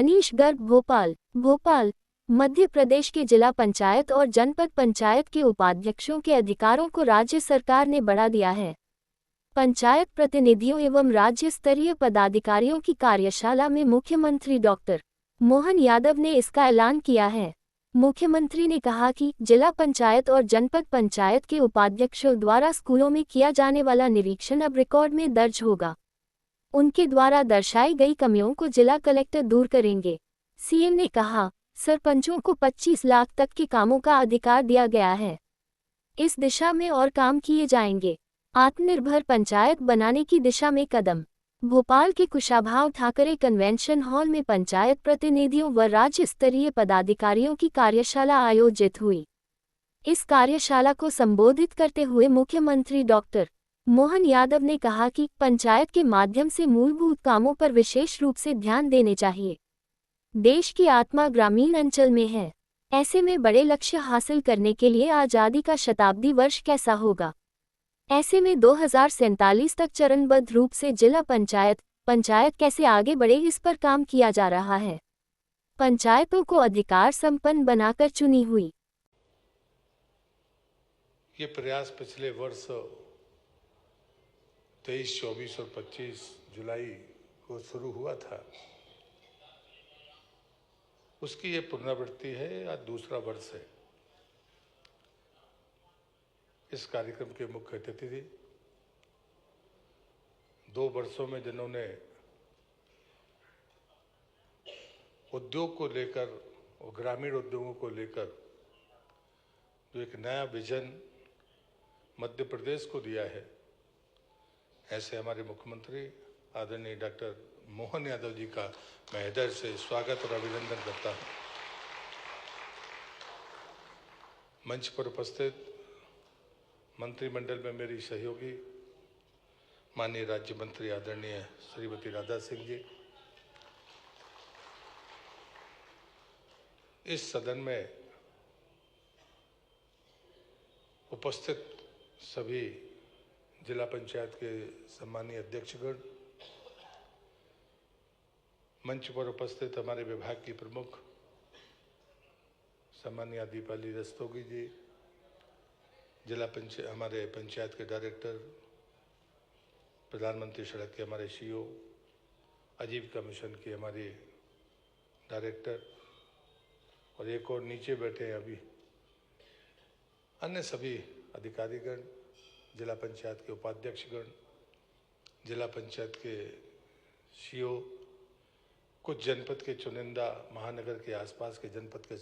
मनीष गर्ग, भोपाल। मध्य प्रदेश के जिला पंचायत और जनपद पंचायत के उपाध्यक्षों के अधिकारों को राज्य सरकार ने बढ़ा दिया है। पंचायत प्रतिनिधियों एवं राज्य स्तरीय पदाधिकारियों की कार्यशाला में मुख्यमंत्री डॉक्टर मोहन यादव ने इसका ऐलान किया है। मुख्यमंत्री ने कहा कि जिला पंचायत और जनपद पंचायत के उपाध्यक्षों द्वारा स्कूलों में किया जाने वाला निरीक्षण अब रिकॉर्ड में दर्ज होगा। उनके द्वारा दर्शाई गई कमियों को जिला कलेक्टर दूर करेंगे। सीएम ने कहा, सरपंचों को 25 लाख तक के कामों का अधिकार दिया गया है। इस दिशा में और काम किए जाएंगे। आत्मनिर्भर पंचायत बनाने की दिशा में कदम। भोपाल के कुशाभाऊ ठाकरे कन्वेंशन हॉल में पंचायत प्रतिनिधियों व राज्य स्तरीय पदाधिकारियों की कार्यशाला आयोजित हुई। इस कार्यशाला को संबोधित करते हुए मुख्यमंत्री डॉक्टर मोहन यादव ने कहा कि पंचायत के माध्यम से मूलभूत कामों पर विशेष रूप से ध्यान देने चाहिए। देश की आत्मा ग्रामीण अंचल में है। ऐसे में बड़े लक्ष्य हासिल करने के लिए आजादी का शताब्दी वर्ष कैसा होगा। ऐसे में 2047 तक चरणबद्ध रूप से जिला पंचायत कैसे आगे बढ़े, इस पर काम किया जा रहा है। पंचायतों को अधिकार संपन्न बनाकर चुनी हुई। ये प्रयास पिछले वर्ष 23, 24 और 25 जुलाई को शुरू हुआ था। उसकी ये पुनरावृत्ति है, आज दूसरा वर्ष है। इस कार्यक्रम के मुख्य अतिथि थी 2 वर्षों में जिन्होंने उद्योग को लेकर और ग्रामीण उद्योगों को लेकर जो एक नया विजन मध्य प्रदेश को दिया है, ऐसे हमारे मुख्यमंत्री आदरणीय डॉक्टर मोहन यादव जी का मैं हृदय से स्वागत और अभिनंदन करता हूं। मंच पर उपस्थित मंत्रिमंडल में मेरी सहयोगी माननीय राज्य मंत्री आदरणीय श्रीमती राधा सिंह जी, इस सदन में उपस्थित सभी जिला पंचायत के सम्मानीय अध्यक्षगण, मंच पर उपस्थित हमारे विभाग की प्रमुख सम्मानीय दीपाली रस्तोगी जी, हमारे पंचायत के डायरेक्टर, प्रधानमंत्री सड़क के हमारे सीईओ, आजीविका मिशन के हमारे डायरेक्टर और एक और नीचे बैठे हैं अभी अन्य सभी अधिकारीगण, जिला पंचायत के उपाध्यक्षगण, जिला पंचायत के सीईओ, कुछ जनपद के चुनिंदा महानगर के आसपास के जनपद के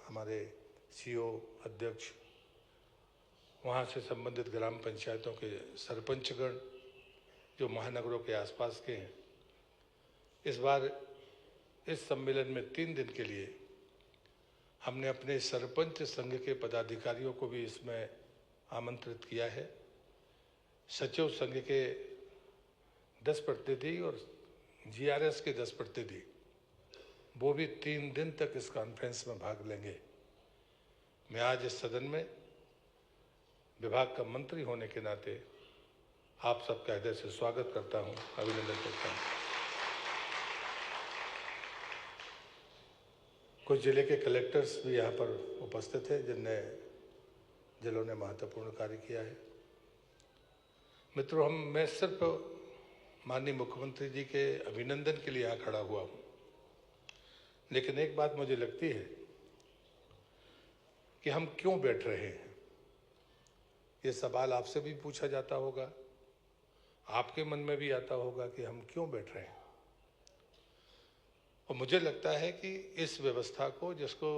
हमारे सीईओ, अध्यक्ष, वहाँ से संबंधित ग्राम पंचायतों के सरपंचगण जो महानगरों के आसपास के हैं। इस बार इस सम्मेलन में 3 दिन के लिए हमने अपने सरपंच संघ के पदाधिकारियों को भी इसमें आमंत्रित किया है। सचिव संघ के 10 प्रतिनिधि और जीआरएस के 10 प्रतिनिधि, वो भी 3 दिन तक इस कॉन्फ्रेंस में भाग लेंगे। मैं आज इस सदन में विभाग का मंत्री होने के नाते आप सबका हृदय से स्वागत करता हूं, अभिनंदन करता हूं। कुछ जिले के कलेक्टर्स भी यहाँ पर उपस्थित हैं जिन्होंने महत्वपूर्ण कार्य किया है। मित्रों, मैं सिर्फ माननीय मुख्यमंत्री जी के अभिनंदन के लिए यहाँ खड़ा हुआ हूँ, लेकिन एक बात मुझे लगती है कि हम क्यों बैठ रहे हैं। ये सवाल आपसे भी पूछा जाता होगा, आपके मन में भी आता होगा कि हम क्यों बैठ रहे हैं। और मुझे लगता है कि इस व्यवस्था को, जिसको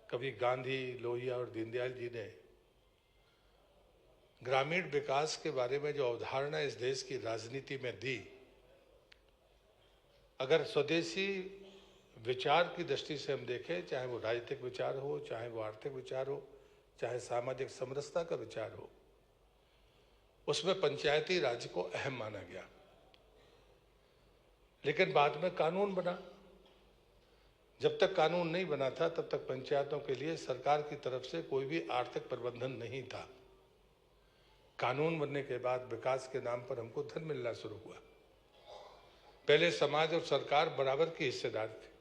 कभी गांधी, लोहिया और दीनदयाल जी ने ग्रामीण विकास के बारे में जो अवधारणा इस देश की राजनीति में दी, अगर स्वदेशी विचार की दृष्टि से हम देखें, चाहे वो राजनीतिक विचार हो, चाहे वो आर्थिक विचार हो, चाहे सामाजिक समरसता का विचार हो, उसमें पंचायती राज को अहम माना गया। लेकिन बाद में कानून बना। जब तक कानून नहीं बना था तब तक पंचायतों के लिए सरकार की तरफ से कोई भी आर्थिक प्रबंधन नहीं था। कानून बनने के बाद विकास के नाम पर हमको धन मिलना शुरू हुआ। पहले समाज और सरकार बराबर की हिस्सेदार थे।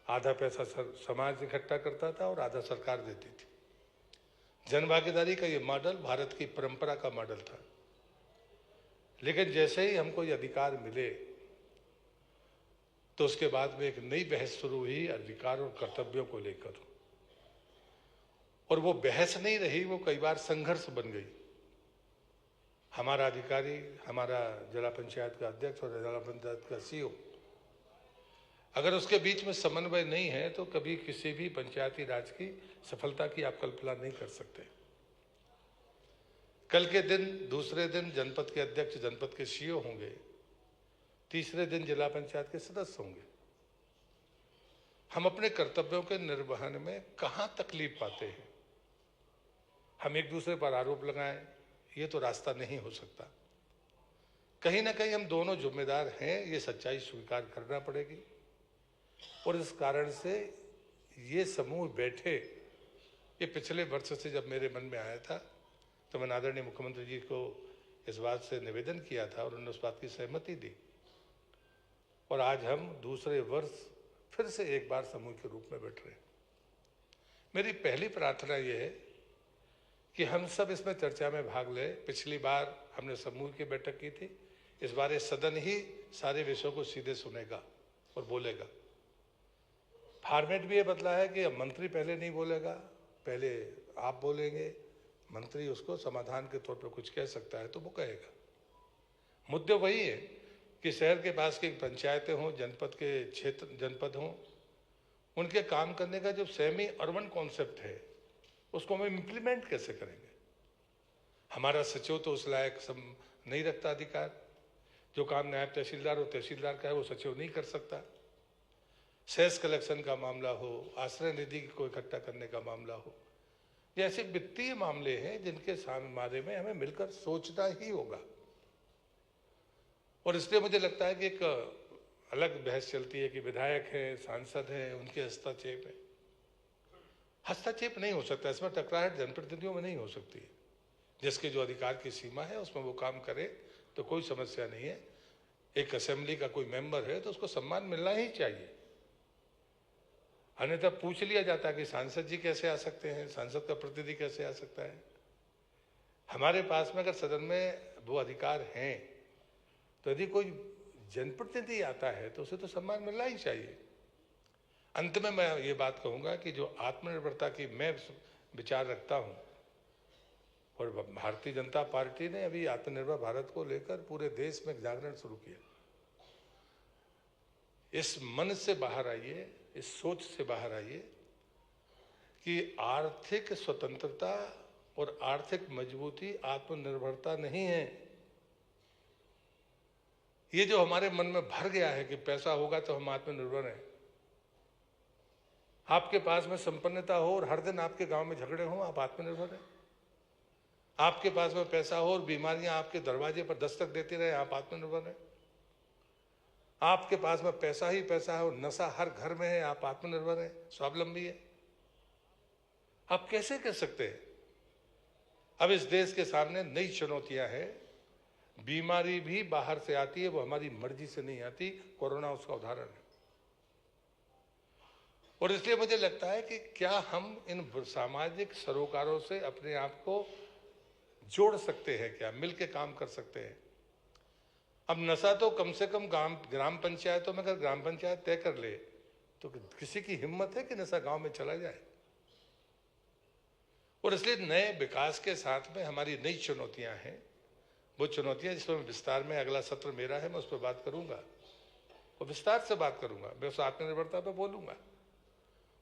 आधा पैसा समाज इकट्ठा करता था और आधा सरकार देती थी। जनभागीदारी का ये मॉडल भारत की परंपरा का मॉडल था। लेकिन जैसे ही हमको ये अधिकार मिले तो उसके बाद में एक नई बहस शुरू हुई अधिकार और कर्तव्यों को लेकर। और वो बहस नहीं रही, वो कई बार संघर्ष बन गई। हमारा अधिकारी, हमारा जिला पंचायत का अध्यक्ष और जिला पंचायत का सीईओ, अगर उसके बीच में समन्वय नहीं है तो कभी किसी भी पंचायती राज की सफलता की आप कल्पना नहीं कर सकते। कल के दिन, दूसरे दिन जनपद के अध्यक्ष, जनपद के सीईओ होंगे, तीसरे दिन जिला पंचायत के सदस्य होंगे। हम अपने कर्तव्यों के निर्वहन में कहां तकलीफ पाते हैं? हम एक दूसरे पर आरोप लगाएं, ये तो रास्ता नहीं हो सकता। कहीं ना कहीं हम दोनों जिम्मेदार हैं, ये सच्चाई स्वीकार करना पड़ेगी। और इस कारण से ये समूह बैठे, ये पिछले वर्ष से जब मेरे मन में आया था तो मैंने आदरणीय मुख्यमंत्री जी को इस बात से निवेदन किया था और उन्होंने उस बात की सहमति दी। और आज हम दूसरे वर्ष फिर से एक बार समूह के रूप में बैठ रहे हैं। मेरी पहली प्रार्थना ये है कि हम सब इसमें चर्चा में भाग लें। पिछली बार हमने समूह की बैठक की थी, इस बार ये सदन ही सारे विषयों को सीधे सुनेगा और बोलेगा। फॉर्मेट भी ये बदला है कि अब मंत्री पहले नहीं बोलेगा, पहले आप बोलेंगे, मंत्री उसको समाधान के तौर पर कुछ कह सकता है तो वो कहेगा। मुद्दे वही है कि शहर के पास की पंचायतें हों, जनपद के क्षेत्र जनपद हों, उनके काम करने का जो सेमी अर्बन कॉन्सेप्ट है उसको हम इम्प्लीमेंट कैसे करेंगे? हमारा सचिव तो उस लायक नहीं रखता अधिकार। जो काम नायब तहसीलदार और तहसीलदार का है वो सचिव नहीं कर सकता। सेस कलेक्शन का मामला हो, आश्रय निधि को इकट्ठा करने का मामला हो, ये ऐसे वित्तीय मामले हैं जिनके बारे में हमें मिलकर सोचना ही होगा। और इसलिए मुझे लगता है कि एक अलग बहस चलती है कि विधायक हैं, सांसद हैं, उनके हस्तक्षेप है। हस्तक्षेप नहीं हो सकता, इसमें टकराहट जनप्रतिनिधियों में नहीं हो सकती है। जिसके जो अधिकार की सीमा है उसमें वो काम करे तो कोई समस्या नहीं है। एक असेंबली का कोई मेंबर है तो उसको सम्मान मिलना ही चाहिए। अन्यथा पूछ लिया जाता है कि सांसद जी कैसे आ सकते हैं, सांसद का प्रतिनिधि कैसे आ सकता है। हमारे पास में अगर सदन में वो अधिकार हैं तो यदि कोई जनप्रतिनिधि आता है तो उसे तो सम्मान मिलना ही चाहिए। अंत में मैं ये बात कहूंगा कि जो आत्मनिर्भरता की मैं विचार रखता हूं, और भारतीय जनता पार्टी ने अभी आत्मनिर्भर भारत को लेकर पूरे देश में जागरण शुरू किया। इस मन से बाहर आइए, इस सोच से बाहर आइए कि आर्थिक स्वतंत्रता और आर्थिक मजबूती आत्मनिर्भरता नहीं है। ये जो हमारे मन में भर गया है कि पैसा होगा तो हम आत्मनिर्भर हैं। आपके पास में संपन्नता हो और हर दिन आपके गांव में झगड़े हों, आप आत्मनिर्भर हैं। आपके पास में पैसा हो और बीमारियां आपके दरवाजे पर दस्तक देती रहे, आप आत्मनिर्भर हैं। आपके पास में पैसा ही पैसा है और नशा हर घर में है, आप आत्मनिर्भर हैं, स्वावलंबी है। आप कैसे कह सकते हैं? अब इस देश के सामने नई चुनौतियां हैं। बीमारी भी बाहर से आती है, वो हमारी मर्जी से नहीं आती। कोरोना उसका उदाहरण है। और इसलिए मुझे लगता है कि क्या हम इन सामाजिक सरोकारों से अपने आप को जोड़ सकते हैं, क्या मिलकर काम कर सकते हैं? अब नशा तो कम से कम ग्राम पंचायतों में अगर ग्राम पंचायत तय कर ले तो किसी की हिम्मत है कि नशा गांव में चला जाए? और इसलिए नए विकास के साथ में हमारी नई चुनौतियां हैं। वो चुनौतियां जिसमें विस्तार में अगला सत्र मेरा है, मैं उस पर बात करूंगा और विस्तार से बात करूंगा। मैं उस आत्मनिर्भरता पर बोलूंगा।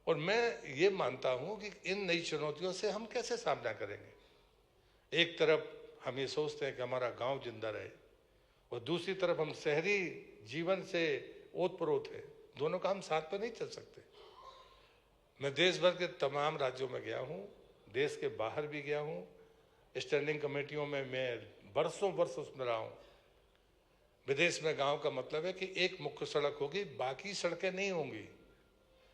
और मैं ये मानता हूं कि इन नई चुनौतियों से हम कैसे सामना करेंगे। एक तरफ हम ये सोचते हैं कि हमारा गांव जिंदा रहे और दूसरी तरफ हम शहरी जीवन से ओतप्रोत है। दोनों का हम साथ में नहीं चल सकते। मैं देश भर के तमाम राज्यों में गया हूं, देश के बाहर भी गया हूं। स्टैंडिंग कमेटियों में मैं वर्षों वर्ष उसमें रहा हूं। विदेश में गांव का मतलब है कि एक मुख्य सड़क होगी, बाकी सड़कें नहीं होंगी,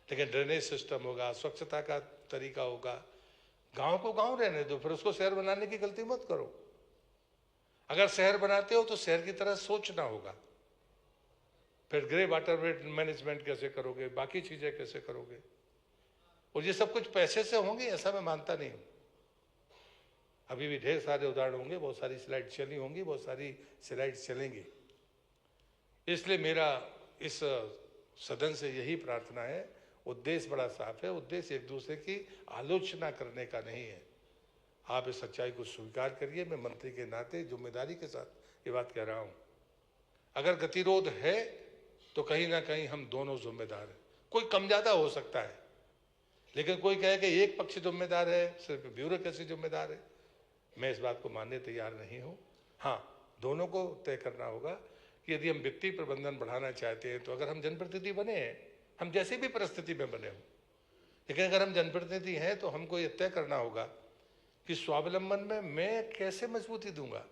लेकिन ड्रेनेज सिस्टम होगा, स्वच्छता का तरीका होगा। गांव को गांव रहने दो, फिर उसको शहर बनाने की गलती मत करो। अगर शहर बनाते हो तो शहर की तरह सोचना होगा। फिर ग्रे वाटर मैनेजमेंट कैसे करोगे, बाकी चीजें कैसे करोगे, और ये सब कुछ पैसे से होंगे ऐसा मैं मानता नहीं हूं। अभी भी ढेर सारे उदाहरण होंगे, बहुत सारी स्लाइड चली होंगी, बहुत सारी स्लाइड चलेंगी। इसलिए मेरा इस सदन से यही प्रार्थना है, उद्देश्य बड़ा साफ है, उद्देश्य एक दूसरे की आलोचना करने का नहीं है। आप इस सच्चाई को स्वीकार करिए। मैं मंत्री के नाते जिम्मेदारी के साथ ये बात कह रहा हूं। अगर गतिरोध है तो कहीं ना कहीं हम दोनों जिम्मेदार हैं। कोई कम ज्यादा हो सकता है, लेकिन कोई कहे कि एक पक्ष जिम्मेदार है, सिर्फ ब्यूरोक्रेसी जिम्मेदार है, मैं इस बात को मानने तैयार नहीं हूं। हाँ, दोनों को तय करना होगा कि यदि हम वित्तीय प्रबंधन बढ़ाना चाहते हैं तो अगर हम जनप्रतिनिधि बने हैं, हम जैसी भी परिस्थिति में बने हों, लेकिन अगर हम जनप्रतिनिधि हैं तो हमको ये तय करना होगा कि स्वावलंबन में मैं कैसे मजबूती दूंगा।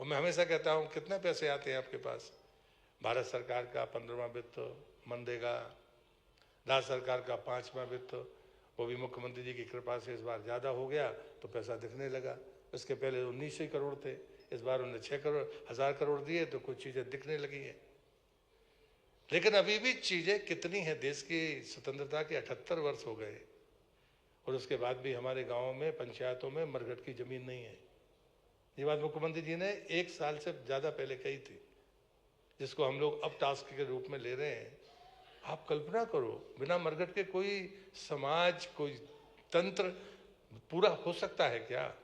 और मैं हमेशा कहता हूं, कितने पैसे आते हैं आपके पास? भारत सरकार का 15वां वित्त, मनरेगा, राज्य सरकार का 5वां वित्त, वो भी मुख्यमंत्री जी की कृपा से इस बार ज़्यादा हो गया तो पैसा दिखने लगा। इसके पहले 19 करोड़ थे, इस बार उन्होंने 6,000 करोड़ दिए तो कुछ चीज़ें दिखने लगी हैं। लेकिन अभी भी चीज़ें कितनी हैं? देश की स्वतंत्रता के 78 वर्ष हो गए और उसके बाद भी हमारे गाँव में, पंचायतों में मरघट की ज़मीन नहीं है। ये बात मुख्यमंत्री जी ने 1 साल से ज़्यादा पहले कही थी, जिसको हम लोग अब टास्क के रूप में ले रहे हैं। आप कल्पना करो, बिना मरघट के कोई समाज, कोई तंत्र पूरा हो सकता है क्या?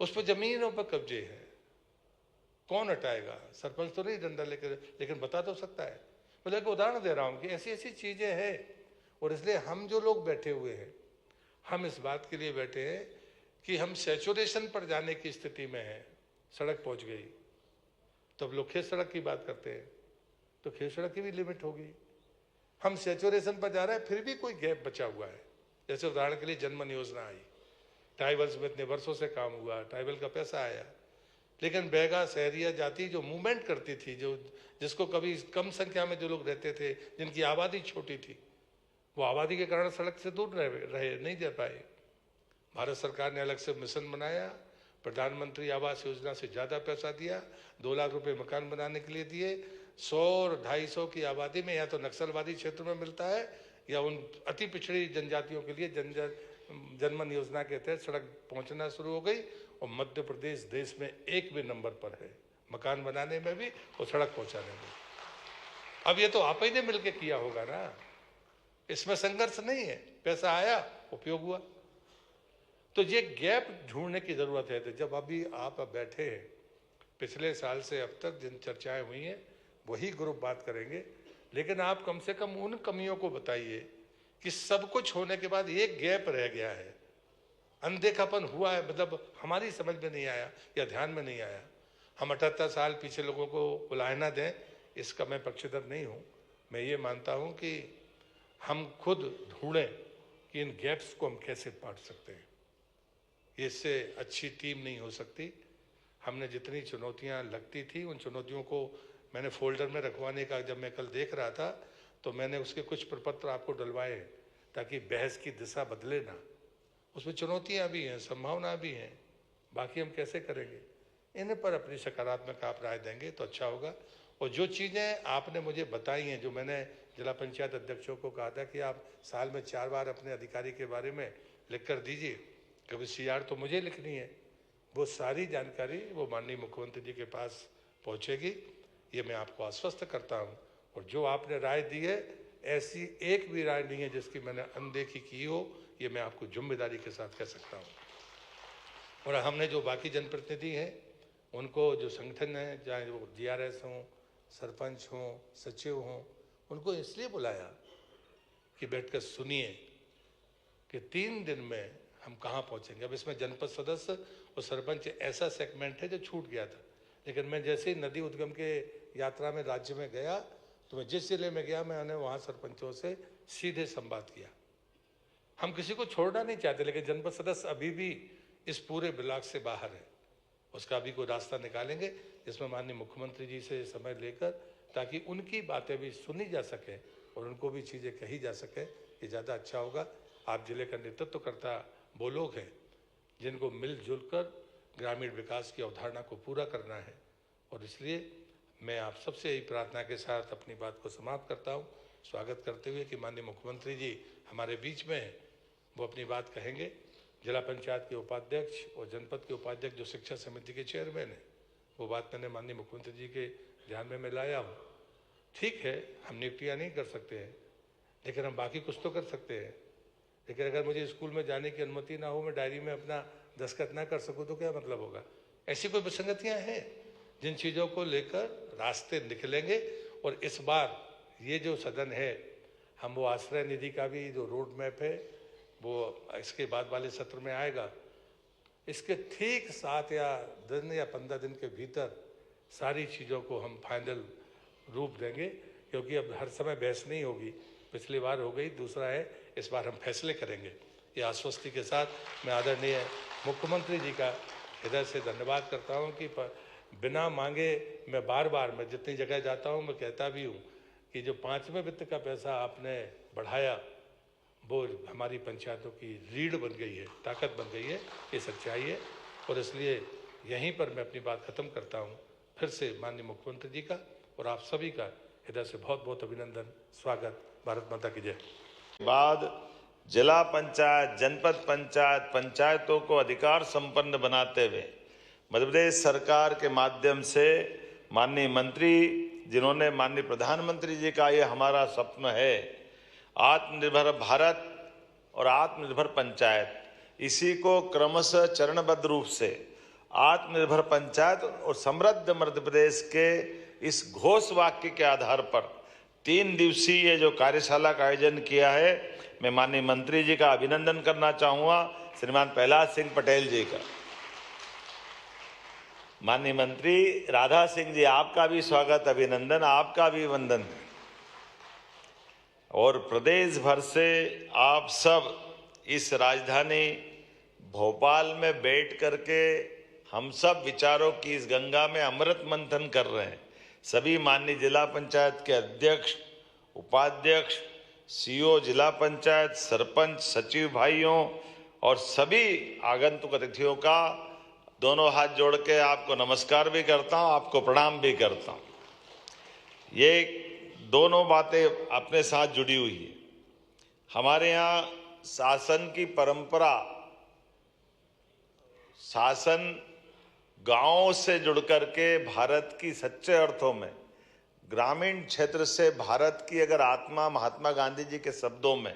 उस पर जमीनों पर कब्जे हैं, कौन हटाएगा? सरपंच तो नहीं डंडा लेकर, लेकिन बता तो सकता है। मतलब एक उदाहरण दे रहा हूं कि ऐसी ऐसी चीजें हैं। और इसलिए हम जो लोग बैठे हुए हैं, हम इस बात के लिए बैठे हैं कि हम सैचुरेशन पर जाने की स्थिति में हैं। सड़क पहुंच गई तो अब लोग खेत सड़क की बात करते हैं, तो खेत सड़क की भी लिमिट होगी। हम सैचुरेशन पर जा रहे हैं, फिर भी कोई गैप बचा हुआ है। जैसे उदाहरण के लिए जनमन योजना आई, ट्राइबल्स में इतने वर्षों से काम हुआ, ट्राइबल का पैसा आया, लेकिन बैगा, सहरिया जाति जो मूवमेंट करती थी, जो जिसको कभी कम संख्या में जो लोग रहते थे, जिनकी आबादी छोटी थी, वो आबादी के कारण सड़क से दूर रहे, नहीं जा पाए। भारत सरकार ने अलग से मिशन बनाया, प्रधानमंत्री आवास योजना से ज़्यादा पैसा दिया, 2 लाख रुपए मकान बनाने के लिए दिए। 100 और 250 की आबादी में या तो नक्सलवादी क्षेत्र में मिलता है या उन अति पिछड़ी जनजातियों के लिए जनमन योजना के तहत सड़क पहुंचना शुरू हो गई। और मध्य प्रदेश देश में 1वें नंबर पर है मकान बनाने में भी और सड़क पहुंचाने में। अब ये तो आप ही ने मिलकर किया होगा ना, इसमें संघर्ष नहीं है, पैसा आया, उपयोग हुआ। तो ये गैप ढूंढने की जरूरत है। तो जब अभी आप बैठे हैं, पिछले साल से अब तक जिन चर्चाएं हुई हैं वही ग्रुप बात करेंगे, लेकिन आप कम से कम उन कमियों को बताइए कि सब कुछ होने के बाद एक गैप रह गया है, अनदेखापन हुआ है, मतलब हमारी समझ में नहीं आया या ध्यान में नहीं आया। हम 78 साल पीछे लोगों को उलाहना दें, इसका मैं पक्षधर नहीं हूँ। मैं ये मानता हूँ कि हम खुद ढूंढें कि इन गैप्स को हम कैसे पाट सकते हैं। इससे अच्छी टीम नहीं हो सकती। हमने जितनी चुनौतियां लगती थी, उन चुनौतियों को मैंने फोल्डर में रखवाने का, जब मैं कल देख रहा था तो मैंने उसके कुछ प्रपत्र आपको डलवाए ताकि बहस की दिशा बदले ना। उसमें चुनौतियां भी हैं, संभावना भी हैं, बाकी हम कैसे करेंगे, इन पर अपनी सकारात्मक आप राय देंगे तो अच्छा होगा। और जो चीज़ें आपने मुझे बताई हैं, जो मैंने जिला पंचायत अध्यक्षों को कहा था कि आप साल में 4 बार अपने अधिकारी के बारे में लिख कर दीजिए, कभी CR तो मुझे लिखनी है, वो सारी जानकारी वो माननीय मुख्यमंत्री जी के पास पहुंचेगी, ये मैं आपको आश्वस्त करता हूं। और जो आपने राय दी है, ऐसी एक भी राय नहीं है जिसकी मैंने अनदेखी की हो, ये मैं आपको जिम्मेदारी के साथ कह सकता हूं। और हमने जो बाकी जनप्रतिनिधि हैं, उनको जो संगठन है, चाहे वो DRS हों, सरपंच हों, सचिव हों, उनको इसलिए बुलाया कि बैठकर सुनिए कि 3 दिन में हम कहाँ पहुँचेंगे। अब इसमें जनपद सदस्य और सरपंच ऐसा सेगमेंट है जो छूट गया था, लेकिन मैं जैसे ही नदी उद्गम के यात्रा में राज्य में गया तो मैं जिस जिले में गया, मैंने वहाँ सरपंचों से सीधे संवाद किया। हम किसी को छोड़ना नहीं चाहते, लेकिन जनपद सदस्य अभी भी इस पूरे ब्लॉक से बाहर है। उसका भी कोई रास्ता निकालेंगे जिसमें माननीय मुख्यमंत्री जी से समय लेकर, ताकि उनकी बातें भी सुनी जा सके और उनको भी चीज़ें कही जा सके, ये ज़्यादा अच्छा होगा। आप जिले का नेतृत्व करता वो लोग हैं जिनको मिलजुल कर ग्रामीण विकास की अवधारणा को पूरा करना है। और इसलिए मैं आप सबसे यही प्रार्थना के साथ अपनी बात को समाप्त करता हूँ, स्वागत करते हुए कि माननीय मुख्यमंत्री जी हमारे बीच में हैं, वो अपनी बात कहेंगे। जिला पंचायत के उपाध्यक्ष और जनपद के उपाध्यक्ष जो शिक्षा समिति के चेयरमैन हैं, वो बात मैंने माननीय मुख्यमंत्री जी के ध्यान में मैं लाया हूँ। ठीक है, हम नियुक्तियाँ नहीं कर सकते हैं, लेकिन हम बाकी कुछ तो कर सकते हैं। लेकिन अगर मुझे स्कूल में जाने की अनुमति ना हो, मैं डायरी में अपना दस्तखत ना कर सकूँ, तो क्या मतलब होगा? ऐसी कोई विसंगतियाँ हैं जिन चीज़ों को लेकर रास्ते निकलेंगे। और इस बार ये जो सदन है, हम वो आश्रय निधि का भी जो रोड मैप है वो इसके बाद वाले सत्र में आएगा। इसके ठीक 7 या 15 दिन के भीतर सारी चीज़ों को हम फाइनल रूप देंगे, क्योंकि अब हर समय बहस नहीं होगी। पिछली बार हो गई, दूसरा है इस बार हम फैसले करेंगे। ये आश्वस्ति के साथ मैं आदरणीय मुख्यमंत्री जी का हृदय से धन्यवाद करता हूँ कि बिना मांगे मैं बार बार मैं जितनी जगह जाता हूँ मैं कहता भी हूँ कि जो 5वें वित्त का पैसा आपने बढ़ाया वो हमारी पंचायतों की रीढ़ बन गई है, ताकत बन गई है। ये सच्चाई है और इसलिए यहीं पर मैं अपनी बात खत्म करता हूँ। फिर से माननीय मुख्यमंत्री जी का और आप सभी का हृदय से बहुत बहुत अभिनंदन, स्वागत। भारत माता की जय। बाद जिला पंचायत, जनपद पंचायत, पंचायतों को अधिकार संपन्न बनाते हुए मध्य प्रदेश सरकार के माध्यम से माननीय मंत्री, जिन्होंने माननीय प्रधानमंत्री जी का ये हमारा स्वप्न है, आत्मनिर्भर भारत और आत्मनिर्भर पंचायत, इसी को क्रमशः चरणबद्ध रूप से आत्मनिर्भर पंचायत और समृद्ध मध्य प्रदेश के इस घोष वाक्य के आधार पर 3 दिवसीय जो कार्यशाला का आयोजन किया है, मैं माननीय मंत्री जी का अभिनंदन करना चाहूँगा, श्रीमान प्रहलाद सिंह पटेल जी का। माननीय मंत्री राधा सिंह जी, आपका भी स्वागत, अभिनंदन, आपका भी वंदन। और प्रदेश भर से आप सब इस राजधानी भोपाल में बैठ करके हम सब विचारों की इस गंगा में अमृत मंथन कर रहे हैं। सभी माननीय जिला पंचायत के अध्यक्ष, उपाध्यक्ष, सीओ जिला पंचायत, सरपंच, सचिव भाइयों और सभी आगंतुक अतिथियों का दोनों हाथ जोड़ के आपको नमस्कार भी करता हूं, आपको प्रणाम भी करता हूं। ये दोनों बातें अपने साथ जुड़ी हुई है। हमारे यहाँ शासन की परंपरा, शासन गांवों से जुड़ करके भारत की सच्चे अर्थों में, ग्रामीण क्षेत्र से भारत की अगर आत्मा, महात्मा गांधी जी के शब्दों में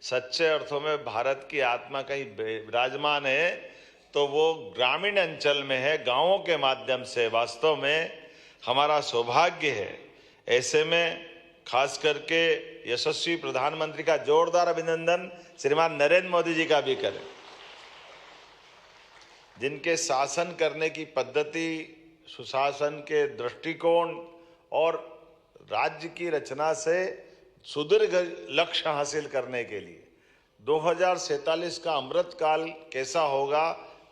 सच्चे अर्थों में भारत की आत्मा कहीं विराजमान है तो वो ग्रामीण अंचल में है, गांवों के माध्यम से। वास्तव में हमारा सौभाग्य है। ऐसे में खास करके यशस्वी प्रधानमंत्री का जोरदार अभिनंदन श्रीमान नरेंद्र मोदी जी का भी करें, जिनके शासन करने की पद्धति, सुशासन के दृष्टिकोण और राज्य की रचना से सुदीर्घ लक्ष्य हासिल करने के लिए 2047 का अमृत काल कैसा होगा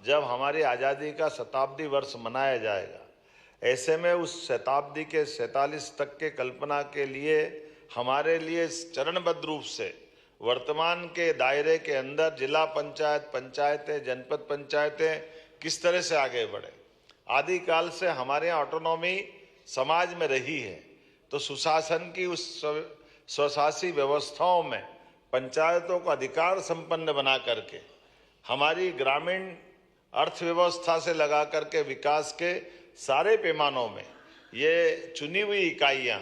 जब हमारी आज़ादी का शताब्दी वर्ष मनाया जाएगा। ऐसे में उस शताब्दी के 47 तक के कल्पना के लिए हमारे लिए चरणबद्ध रूप से वर्तमान के दायरे के अंदर जिला पंचायत, पंचायतें, जनपद पंचायतें किस तरह से आगे बढ़े। आदिकाल से हमारे यहाँ ऑटोनॉमी समाज में रही है, तो सुशासन की उस स्वशासी व्यवस्थाओं में पंचायतों को अधिकार संपन्न बना करके हमारी ग्रामीण अर्थव्यवस्था से लगा करके विकास के सारे पैमानों में ये चुनी हुई इकाइयाँ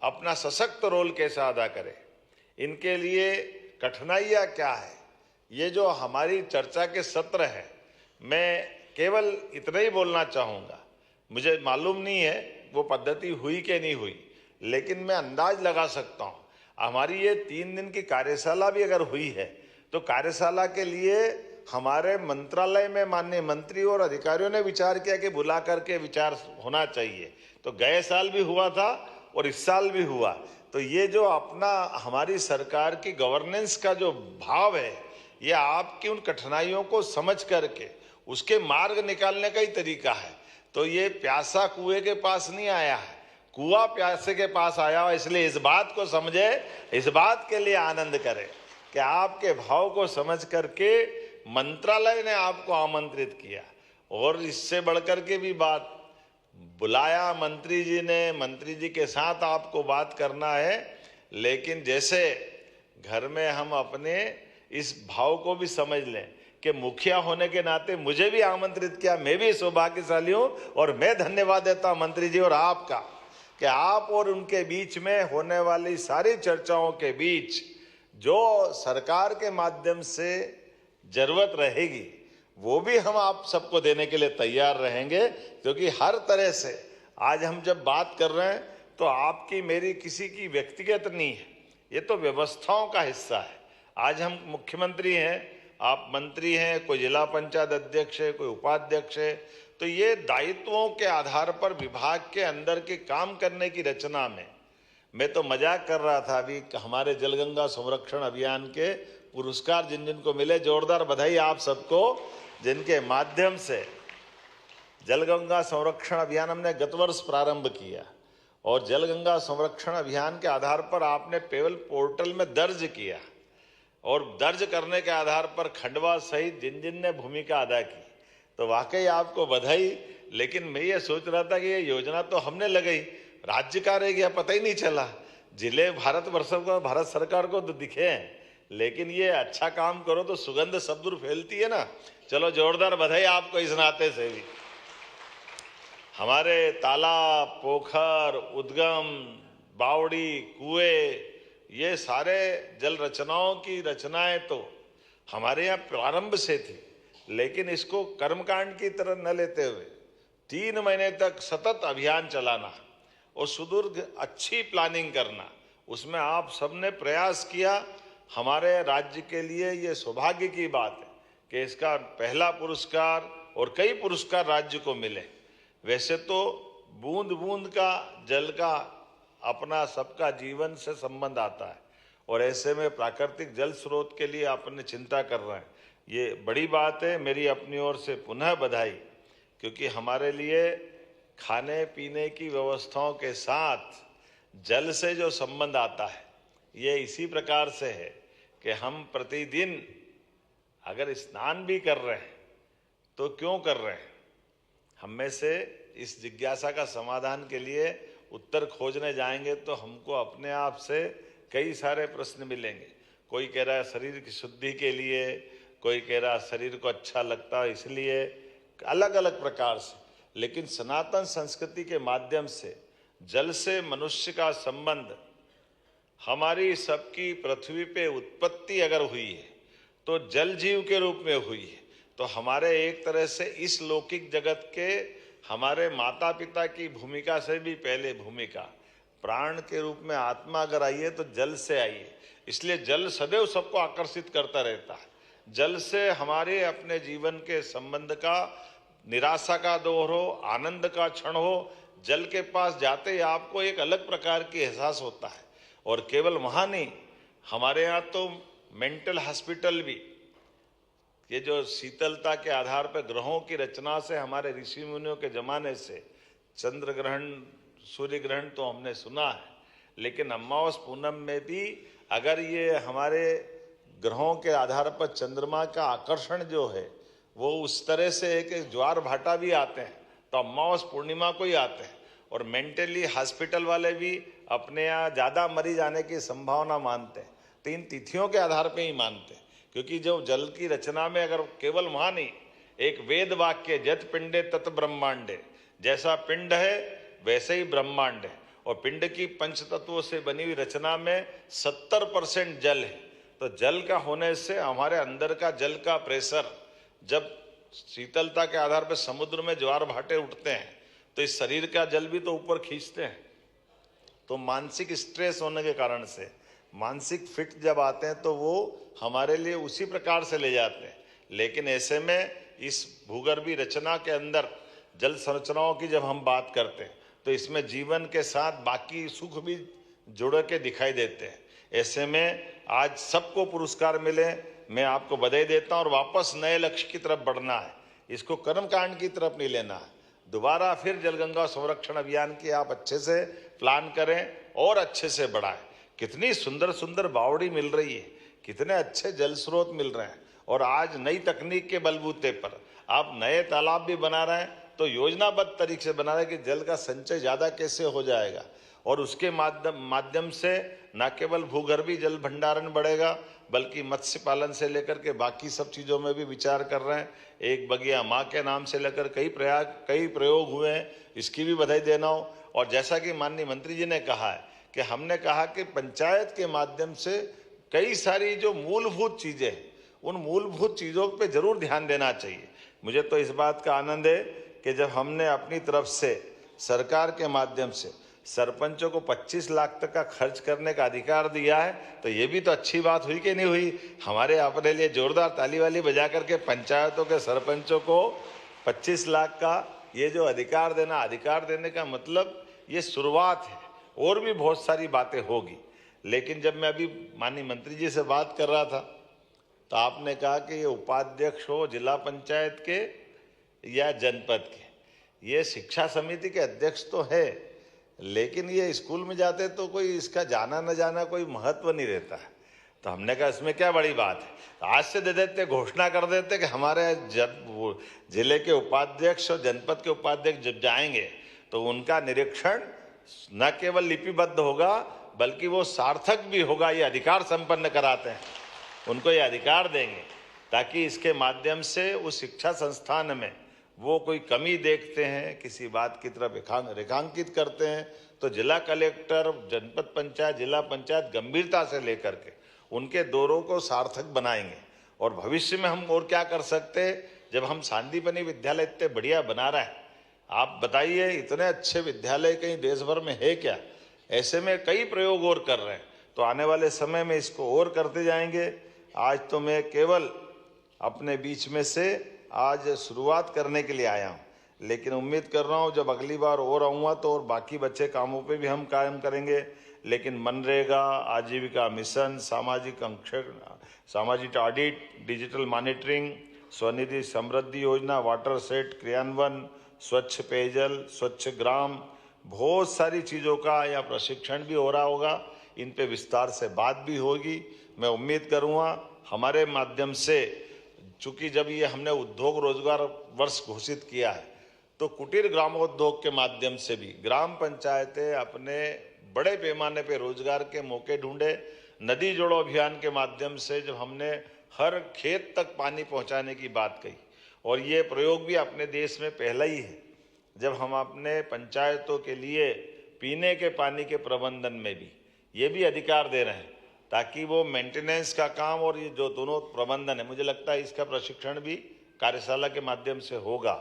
अपना सशक्त रोल कैसे अदा करें, इनके लिए कठिनाइयाँ क्या है, ये जो हमारी चर्चा के सत्र है, मैं केवल इतना ही बोलना चाहूँगा। मुझे मालूम नहीं है वो पद्धति हुई कि नहीं हुई, लेकिन मैं अंदाज लगा सकता हूँ। हमारी ये 3 दिन की कार्यशाला भी अगर हुई है तो कार्यशाला के लिए हमारे मंत्रालय में माननीय मंत्री और अधिकारियों ने विचार किया कि बुला करके विचार होना चाहिए। तो गए साल भी हुआ था और इस साल भी हुआ। तो ये जो अपना हमारी सरकार की गवर्नेंस का जो भाव है, ये आपकी उन कठिनाइयों को समझ करके उसके मार्ग निकालने का ही तरीका है। तो ये प्यासा कुएं के पास नहीं आया है, कुआं प्यासे के पास आया। इसलिए इस बात को समझे, इस बात के लिए आनंद करें कि आपके भाव को समझ करके मंत्रालय ने आपको आमंत्रित किया। और इससे बढ़कर के भी बात, बुलाया मंत्री जी ने, मंत्री जी के साथ आपको बात करना है, लेकिन जैसे घर में हम अपने इस भाव को भी समझ लें कि मुखिया होने के नाते मुझे भी आमंत्रित किया, मैं भी सौभाग्यशाली हूं और मैं धन्यवाद देता हूं मंत्री जी और आपका कि आप और उनके बीच में होने वाली सारी चर्चाओं के बीच जो सरकार के माध्यम से जरूरत रहेगी वो भी हम आप सबको देने के लिए तैयार रहेंगे, क्योंकि हर तरह से आज हम जब बात कर रहे हैं तो आपकी मेरी किसी की व्यक्तिगत नहीं है, ये तो व्यवस्थाओं का हिस्सा है। आज हम मुख्यमंत्री हैं, आप मंत्री हैं, कोई जिला पंचायत अध्यक्ष है, कोई उपाध्यक्ष है, तो ये दायित्वों के आधार पर विभाग के अंदर के काम करने की रचना में मैं तो मजाक कर रहा था। अभी हमारे जलगंगा संरक्षण अभियान के पुरस्कार जिन जिन को मिले, जोरदार बधाई आप सबको, जिनके माध्यम से जलगंगा संरक्षण अभियान हमने गत वर्ष प्रारंभ किया और जलगंगा संरक्षण अभियान के आधार पर आपने पेवल पोर्टल में दर्ज किया और दर्ज करने के आधार पर खंडवा सहित जिन जिन ने भूमिका अदा की, तो वाकई आपको बधाई। लेकिन मैं ये सोच रहा था कि ये योजना तो हमने लगाई, राज्य का रह गया, पता ही नहीं चला। जिले भारतवर्ष को, भारत सरकार को तो दिखे हैं, लेकिन ये अच्छा काम करो तो सुगंध सब दूर फैलती है ना। चलो जोरदार बधाई आपको इस नाते से भी। हमारे तालाब, पोखर, उद्गम, बावड़ी, कुएं, ये सारे जल रचनाओं की रचनाएं तो हमारे यहाँ प्रारंभ से थी, लेकिन इसको कर्मकांड की तरह न लेते हुए 3 महीने तक सतत अभियान चलाना और सुदूर अच्छी प्लानिंग करना, उसमें आप सबने प्रयास किया। हमारे राज्य के लिए ये सौभाग्य की बात है कि इसका पहला पुरस्कार और कई पुरस्कार राज्य को मिले। वैसे तो बूंद बूंद का जल का अपना सबका जीवन से संबंध आता है और ऐसे में प्राकृतिक जल स्रोत के लिए अपने चिंता कर रहे हैं, ये बड़ी बात है। मेरी अपनी ओर से पुनः बधाई, क्योंकि हमारे लिए खाने पीने की व्यवस्थाओं के साथ जल से जो संबंध आता है ये इसी प्रकार से है कि हम प्रतिदिन अगर स्नान भी कर रहे हैं तो क्यों कर रहे हैं, हम में से इस जिज्ञासा का समाधान के लिए उत्तर खोजने जाएंगे तो हमको अपने आप से कई सारे प्रश्न मिलेंगे। कोई कह रहा है शरीर की शुद्धि के लिए, कोई कह रहा है शरीर को अच्छा लगता है इसलिए, अलग अलग प्रकार से। लेकिन सनातन संस्कृति के माध्यम से जल से मनुष्य का संबंध, हमारी सबकी पृथ्वी पे उत्पत्ति अगर हुई है तो जल जीव के रूप में हुई है, तो हमारे एक तरह से इस लौकिक जगत के हमारे माता पिता की भूमिका से भी पहले भूमिका प्राण के रूप में आत्मा अगर आई है तो जल से आई है। इसलिए जल सदैव सबको आकर्षित करता रहता है। जल से हमारे अपने जीवन के संबंध का, निराशा का दौर हो, आनंद का क्षण हो, जल के पास जाते ही आपको एक अलग प्रकार की एहसास होता है। और केवल वहाँ नहीं, हमारे यहाँ तो मेंटल हॉस्पिटल भी, ये जो शीतलता के आधार पर ग्रहों की रचना से हमारे ऋषि मुनियों के जमाने से चंद्र ग्रहण, सूर्य ग्रहण तो हमने सुना है, लेकिन अमावस पूनम में भी अगर ये हमारे ग्रहों के आधार पर चंद्रमा का आकर्षण जो है वो उस तरह से है कि ज्वार भाटा भी आते हैं तो अमावस पूर्णिमा को ही आते हैं। और मेंटली हॉस्पिटल वाले भी अपने यहाँ ज़्यादा मरीज आने की संभावना मानते हैं तो इन तिथियों के आधार पर ही मानते हैं, क्योंकि जो जल की रचना में अगर केवल वहाँ नहीं, एक वेद वाक्य जत पिंडे तत् ब्रह्मांडे, जैसा पिंड है वैसे ही ब्रह्मांड है। और पिंड की पंच तत्वों से बनी हुई रचना में 70% जल है, तो जल का होने से हमारे अंदर का जल का प्रेशर, जब शीतलता के आधार पर समुद्र में ज्वार भाटे उठते हैं तो इस शरीर का जल भी तो ऊपर खींचते हैं। तो मानसिक स्ट्रेस होने के कारण से मानसिक फिट जब आते हैं तो वो हमारे लिए उसी प्रकार से ले जाते हैं। लेकिन ऐसे में इस भूगर्भीय रचना के अंदर जल संरचनाओं की जब हम बात करते हैं तो इसमें जीवन के साथ बाकी सुख भी जुड़ के दिखाई देते हैं। ऐसे में आज सबको पुरस्कार मिले, मैं आपको बधाई देता हूं और वापस नए लक्ष्य की तरफ बढ़ना है, इसको कर्मकांड की तरफ नहीं लेना है। दोबारा फिर जलगंगा संरक्षण अभियान की आप अच्छे से प्लान करें और अच्छे से बढ़ाएं। कितनी सुंदर सुंदर बावड़ी मिल रही है, कितने अच्छे जल स्रोत मिल रहे हैं और आज नई तकनीक के बलबूते पर आप नए तालाब भी बना रहे हैं तो योजनाबद्ध तरीके से बना रहे हैं कि जल का संचय ज़्यादा कैसे हो जाएगा, और उसके माध्यम से न केवल भूगर्भीय जल भंडारण बढ़ेगा बल्कि मत्स्य पालन से लेकर के बाकी सब चीज़ों में भी विचार कर रहे हैं। एक बगिया माँ के नाम से लेकर कई प्रयोग हुए हैं, इसकी भी बधाई देना हो। और जैसा कि माननीय मंत्री जी ने कहा है कि हमने कहा कि पंचायत के माध्यम से कई सारी जो मूलभूत चीज़ें हैं उन मूलभूत चीज़ों पे जरूर ध्यान देना चाहिए। मुझे तो इस बात का आनंद है कि जब हमने अपनी तरफ से सरकार के माध्यम से सरपंचों को 25 लाख तक का खर्च करने का अधिकार दिया है, तो ये भी तो अच्छी बात हुई कि नहीं हुई। हमारे अपने लिए जोरदार ताली वाली बजा करके पंचायतों के सरपंचों को 25 लाख का ये जो अधिकार देने का मतलब ये शुरुआत है, और भी बहुत सारी बातें होगी। लेकिन जब मैं अभी माननीय मंत्री जी से बात कर रहा था तो आपने कहा कि ये उपाध्यक्ष हो जिला पंचायत के या जनपद के, ये शिक्षा समिति के अध्यक्ष तो है, लेकिन ये स्कूल में जाते तो कोई इसका जाना न जाना कोई महत्व नहीं रहता है। तो हमने कहा इसमें क्या बड़ी बात है, तो आज से दे देते, घोषणा कर देते कि हमारे जिले के उपाध्यक्ष और जनपद के उपाध्यक्ष जब जाएंगे तो उनका निरीक्षण न केवल लिपिबद्ध होगा बल्कि वो सार्थक भी होगा। ये अधिकार संपन्न कराते हैं, उनको ये अधिकार देंगे ताकि इसके माध्यम से उस शिक्षा संस्थान में वो कोई कमी देखते हैं, किसी बात की तरफ रेखांकित करते हैं, तो जिला कलेक्टर, जनपद पंचायत, जिला पंचायत गंभीरता से लेकर के उनके दौरों को सार्थक बनाएंगे। और भविष्य में हम और क्या कर सकते हैं, जब हम सांदीपनि विद्यालय इतने बढ़िया बना रहे हैं, आप बताइए इतने अच्छे विद्यालय कहीं देश भर में है क्या? ऐसे में कई प्रयोग और कर रहे हैं, तो आने वाले समय में इसको और करते जाएंगे। आज तो मैं केवल अपने बीच में से आज शुरुआत करने के लिए आया हूँ, लेकिन उम्मीद कर रहा हूँ जब अगली बार और आऊँगा तो और बाकी बच्चे कामों पे भी हम कायम करेंगे। लेकिन मनरेगा, आजीविका मिशन, सामाजिक ऑडिट, डिजिटल मॉनिटरिंग, स्वनिधि समृद्धि योजना, वाटर सेट क्रियान्वयन, स्वच्छ पेयजल, स्वच्छ ग्राम, बहुत सारी चीज़ों का या प्रशिक्षण भी हो रहा होगा। इन पे विस्तार से बात भी होगी। मैं उम्मीद करूँगा हमारे माध्यम से, चूँकि जब ये हमने उद्योग रोजगार वर्ष घोषित किया है तो कुटीर ग्रामोद्योग के माध्यम से भी ग्राम पंचायतें अपने बड़े पैमाने पे रोजगार के मौके ढूंढे। नदी जोड़ो अभियान के माध्यम से जब हमने हर खेत तक पानी पहुंचाने की बात कही, और ये प्रयोग भी अपने देश में पहला ही है जब हम अपने पंचायतों के लिए पीने के पानी के प्रबंधन में भी ये भी अधिकार दे रहे हैं ताकि वो मेंटेनेंस का काम और ये जो दोनों प्रबंधन है, मुझे लगता है इसका प्रशिक्षण भी कार्यशाला के माध्यम से होगा।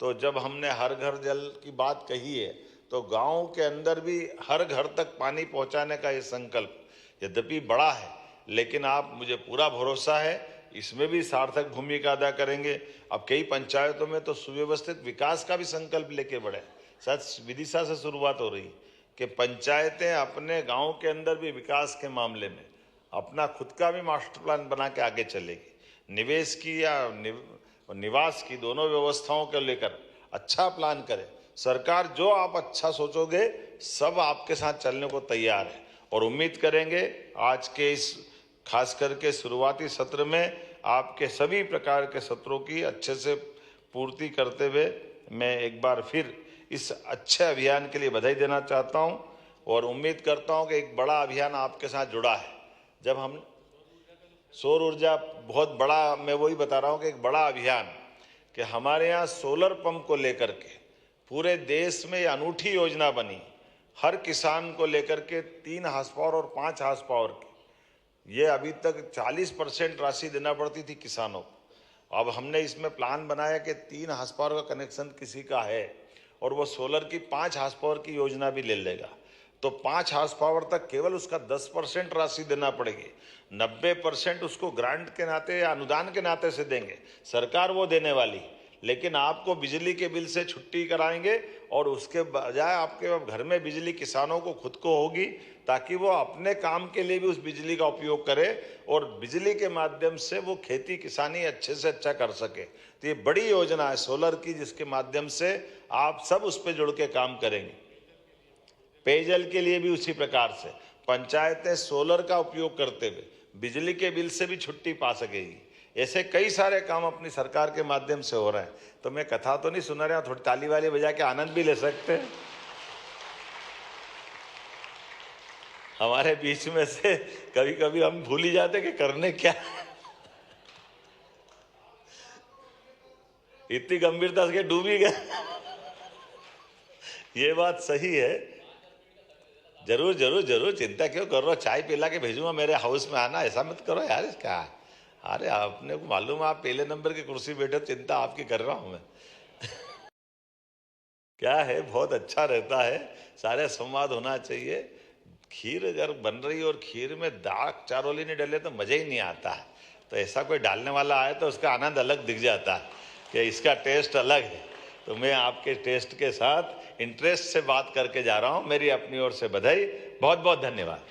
तो जब हमने हर घर जल की बात कही है तो गांव के अंदर भी हर घर तक पानी पहुंचाने का ये संकल्प यद्यपि बड़ा है, लेकिन आप, मुझे पूरा भरोसा है इसमें भी सार्थक भूमिका अदा करेंगे। अब कई पंचायतों में तो सुव्यवस्थित विकास का भी संकल्प लेके बढ़े। शायद विदिशा से शुरुआत हो रही कि पंचायतें अपने गांव के अंदर भी विकास के मामले में अपना खुद का भी मास्टर प्लान बना के आगे चलेगी। निवेश की या निवास की दोनों व्यवस्थाओं को लेकर अच्छा प्लान करें। सरकार जो आप अच्छा सोचोगे सब आपके साथ चलने को तैयार है, और उम्मीद करेंगे आज के इस खास करके शुरुआती सत्र में आपके सभी प्रकार के सत्रों की अच्छे से पूर्ति करते हुए मैं एक बार फिर इस अच्छे अभियान के लिए बधाई देना चाहता हूं, और उम्मीद करता हूं कि एक बड़ा अभियान आपके साथ जुड़ा है। जब हम सौर ऊर्जा बहुत बड़ा, मैं वही बता रहा हूं कि एक बड़ा अभियान कि हमारे यहाँ सोलर पंप को लेकर के पूरे देश में अनूठी योजना बनी। हर किसान को लेकर के 3 हार्स पावर और 5 हार्स पावर की, ये अभी तक 40% राशि देना पड़ती थी किसानों को। अब हमने इसमें प्लान बनाया कि 3 हार्स पावर का कनेक्शन किसी का है और वो सोलर की 5 हार्स पावर की योजना भी ले लेगा, तो 5 हार्स पावर तक केवल उसका 10% राशि देना पड़ेगी। 90% उसको ग्रांट के नाते या अनुदान के नाते से देंगे, सरकार वो देने वाली। लेकिन आपको बिजली के बिल से छुट्टी कराएंगे और उसके बजाय आपके घर में बिजली किसानों को खुद को होगी, ताकि वो अपने काम के लिए भी उस बिजली का उपयोग करे और बिजली के माध्यम से वो खेती किसानी अच्छे से अच्छा कर सके। तो ये बड़ी योजना है सोलर की, जिसके माध्यम से आप सब उस पर जुड़ के काम करेंगे। पेयजल के लिए भी उसी प्रकार से पंचायतें सोलर का उपयोग करते हुए बिजली के बिल से भी छुट्टी पा सकेगी। ऐसे कई सारे काम अपनी सरकार के माध्यम से हो रहे हैं। तो मैं कथा तो नहीं सुना रहा, थोड़ी ताली वाली बजा के आनंद भी ले सकते हैं। हमारे बीच में से कभी कभी हम भूल ही जाते कि करने क्या है। इतनी गंभीरता से डूब ही गए। ये बात सही है। जरूर जरूर जरूर, चिंता क्यों कर रहे हो? चाय पिला के भेजूंगा मेरे हाउस में, आना। ऐसा मत करो यार, इसका अरे आपने को मालूम है आप पहले नंबर की कुर्सी बैठे, चिंता आपकी कर रहा हूं मैं। क्या है, बहुत अच्छा रहता है, सारे संवाद होना चाहिए। खीर अगर बन रही और खीर में दाग चारोली नहीं डले तो मजा ही नहीं आता है। तो ऐसा कोई डालने वाला आए तो उसका आनंद अलग दिख जाता है कि इसका टेस्ट अलग है। तो मैं आपके टेस्ट के साथ इंटरेस्ट से बात करके जा रहा हूं। मेरी अपनी ओर से बधाई, बहुत बहुत धन्यवाद।